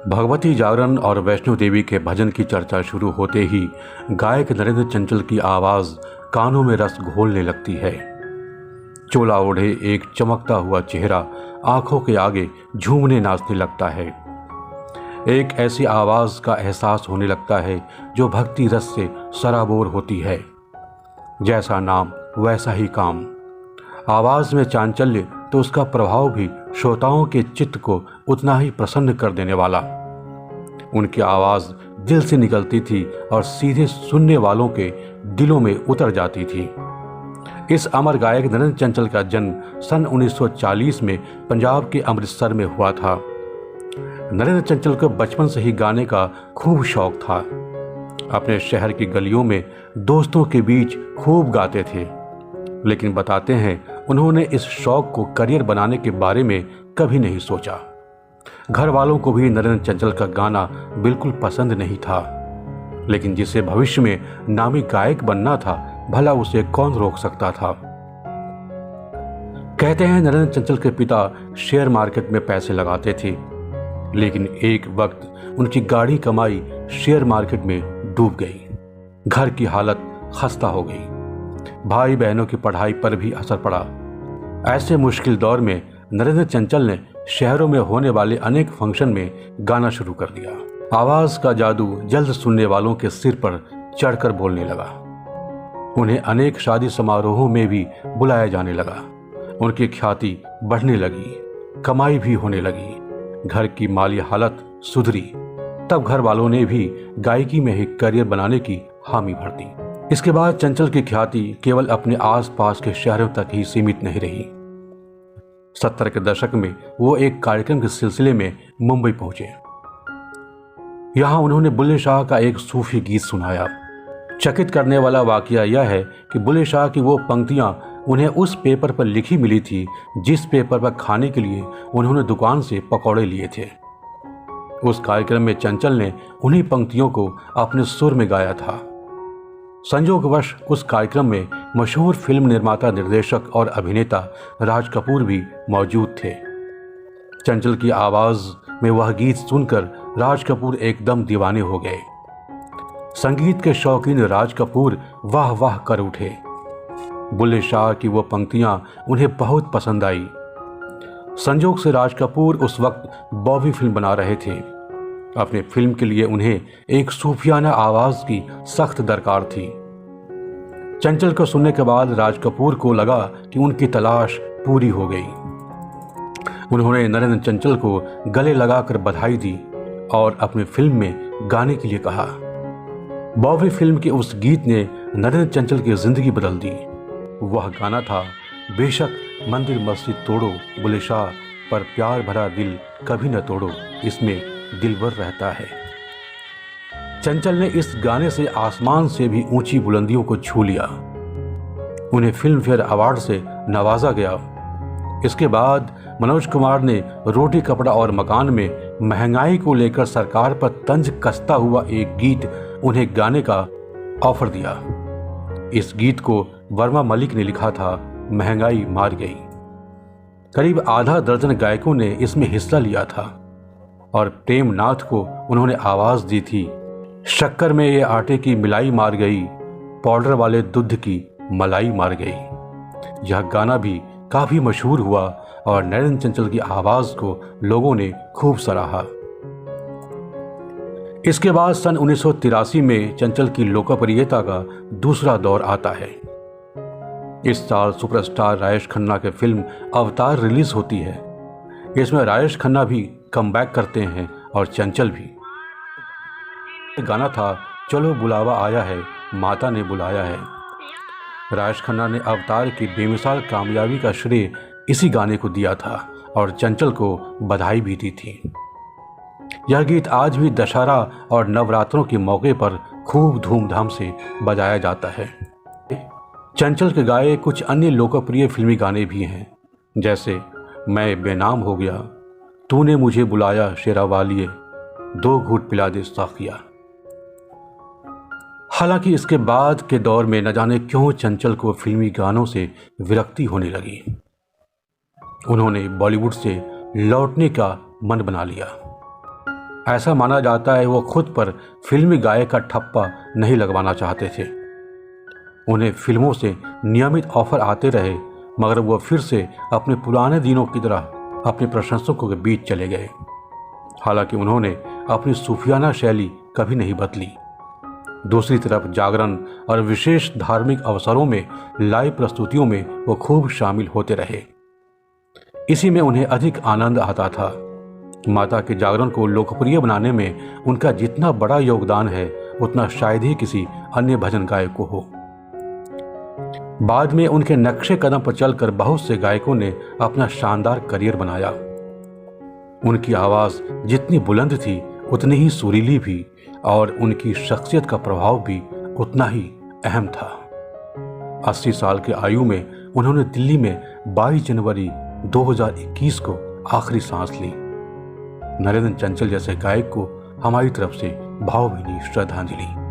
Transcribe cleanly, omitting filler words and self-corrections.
भगवती जागरण और वैष्णो देवी के भजन की चर्चा शुरू होते ही गायक नरेंद्र चंचल की आवाज़ कानों में रस घोलने लगती है। चोला ओढ़े एक चमकता हुआ चेहरा आंखों के आगे झूमने नाचने लगता है। एक ऐसी आवाज़ का एहसास होने लगता है जो भक्ति रस से सराबोर होती है। जैसा नाम वैसा ही काम। आवाज़ में चांचल्य तो उसका प्रभाव भी श्रोताओं के चित्त को उतना ही प्रसन्न कर देने वाला। उनकी आवाज़ दिल से निकलती थी और सीधे सुनने वालों के दिलों में उतर जाती थी। इस अमर गायक नरेंद्र चंचल का जन्म सन 1940 में पंजाब के अमृतसर में हुआ था। नरेंद्र चंचल को बचपन से ही गाने का खूब शौक था। अपने शहर की गलियों में दोस्तों के बीच खूब गाते थे, लेकिन बताते हैं उन्होंने इस शौक को करियर बनाने के बारे में कभी नहीं सोचा। घर वालों को भी नरेंद्र चंचल का गाना बिल्कुल पसंद नहीं था, लेकिन जिसे भविष्य में नामी गायक बनना था, भला उसे कौन रोक सकता था। कहते हैं नरेंद्र चंचल के पिता शेयर मार्केट में पैसे लगाते थे, लेकिन एक वक्त उनकी गाढ़ी कमाई शेयर मार्केट में डूब गई। घर की हालत खस्ता हो गई। भाई बहनों की पढ़ाई पर भी असर पड़ा। ऐसे मुश्किल दौर में नरेंद्र चंचल ने शहरों में होने वाले अनेक फंक्शन में गाना शुरू कर दिया। आवाज़ का जादू जल्द सुनने वालों के सिर पर चढ़कर बोलने लगा। उन्हें अनेक शादी समारोहों में भी बुलाया जाने लगा। उनकी ख्याति बढ़ने लगी, कमाई भी होने लगी। घर की माली हालत सुधरी। तब घर वालों ने भी गायकी में ही करियर बनाने की हामी भर दी। इसके बाद चंचल की ख्याति केवल अपने आसपास के शहरों तक ही सीमित नहीं रही। 70 के दशक में वो एक कार्यक्रम के सिलसिले में मुंबई पहुंचे। यहां उन्होंने बुल्ले शाह का एक सूफी गीत सुनाया। चकित करने वाला वाकया यह है कि बुल्ले शाह की वो पंक्तियां उन्हें उस पेपर पर लिखी मिली थी जिस पेपर पर खाने के लिए उन्होंने दुकान से पकौड़े लिए थे। उस कार्यक्रम में चंचल ने उन्हीं पंक्तियों को अपने सुर में गाया था। संयोगवश उस कार्यक्रम में मशहूर फिल्म निर्माता, निर्देशक और अभिनेता राज कपूर भी मौजूद थे। चंचल की आवाज़ में वह गीत सुनकर राज कपूर एकदम दीवाने हो गए। संगीत के शौकीन राज कपूर वाह वाह कर उठे। बुल्ले शाह की वो पंक्तियां उन्हें बहुत पसंद आई। संजोग से राज कपूर उस वक्त बॉबी फिल्म बना रहे थे। अपने फिल्म के लिए उन्हें एक सूफियाना आवाज की सख्त दरकार थी। चंचल को सुनने के बाद राज कपूर को लगा कि उनकी तलाश पूरी हो गई। उन्होंने नरेंद्र चंचल को गले लगाकर बधाई दी और अपनी फिल्म में गाने के लिए कहा। बॉबी फिल्म के उस गीत ने नरेंद्र चंचल की जिंदगी बदल दी। वह गाना था, बेशक मंदिर मस्जिद तोड़ो बुल्ले शाह, पर प्यार भरा दिल कभी न तोड़ो, इसमें दिलबर रहता है। चंचल ने इस गाने से आसमान से भी ऊंची बुलंदियों को छू लिया। उन्हें फिल्म फेयर अवार्ड से नवाजा गया। इसके बाद मनोज कुमार ने रोटी कपड़ा और मकान में महंगाई को लेकर सरकार पर तंज कसता हुआ एक गीत उन्हें गाने का ऑफर दिया। इस गीत को वर्मा मलिक ने लिखा था, महंगाई मार गई। करीब आधा दर्जन गायकों ने इसमें हिस्सा लिया था और प्रेम नाथ को उन्होंने आवाज दी थी, शक्कर में ये आटे की मिलाई मार गई, पाउडर वाले दूध की मलाई मार गई। यह गाना भी काफी मशहूर हुआ और नरेंद्र चंचल की आवाज को लोगों ने खूब सराहा। इसके बाद सन 1983 में चंचल की लोकप्रियता का दूसरा दौर आता है। इस साल सुपरस्टार राजेश खन्ना की फिल्म अवतार रिलीज होती है। इसमें राजेश खन्ना भी कमबैक करते हैं और चंचल भी। गाना था, चलो बुलावा आया है, माता ने बुलाया है। राजेश खन्ना ने अवतार की बेमिसाल कामयाबी का श्रेय इसी गाने को दिया था और चंचल को बधाई भी दी थी। यह गीत आज भी दशहरा और नवरात्रों के मौके पर खूब धूमधाम से बजाया जाता है। चंचल के गाए कुछ अन्य लोकप्रिय फिल्मी गाने भी हैं, जैसे मैं बेनाम हो गया, तूने मुझे बुलाया शेरा वालिए, दो घूंट पिला दे साखिया। हालांकि इसके बाद के दौर में न जाने क्यों चंचल को फिल्मी गानों से विरक्ति होने लगी। उन्होंने बॉलीवुड से लौटने का मन बना लिया। ऐसा माना जाता है वो खुद पर फिल्मी गायक का ठप्पा नहीं लगवाना चाहते थे। उन्हें फिल्मों से नियमित ऑफर आते रहे, मगर वो फिर से अपने पुराने दिनों की तरह अपने प्रशंसकों के बीच चले गए। हालांकि उन्होंने अपनी सूफियाना शैली कभी नहीं बदली। दूसरी तरफ जागरण और विशेष धार्मिक अवसरों में लाइव प्रस्तुतियों में वो खूब शामिल होते रहे। इसी में उन्हें अधिक आनंद आता था। माता के जागरण को लोकप्रिय बनाने में उनका जितना बड़ा योगदान है, उतना शायद ही किसी अन्य भजन गायक को हो। बाद में उनके नक्शे कदम पर चलकर बहुत से गायकों ने अपना शानदार करियर बनाया। उनकी आवाज जितनी बुलंद थी उतनी ही सुरीली भी, और उनकी शख्सियत का प्रभाव भी उतना ही अहम था। 80 साल की आयु में उन्होंने दिल्ली में 22 जनवरी 2021 को आखिरी सांस ली। नरेंद्र चंचल जैसे गायक को हमारी तरफ से भावभीनी श्रद्धांजलि।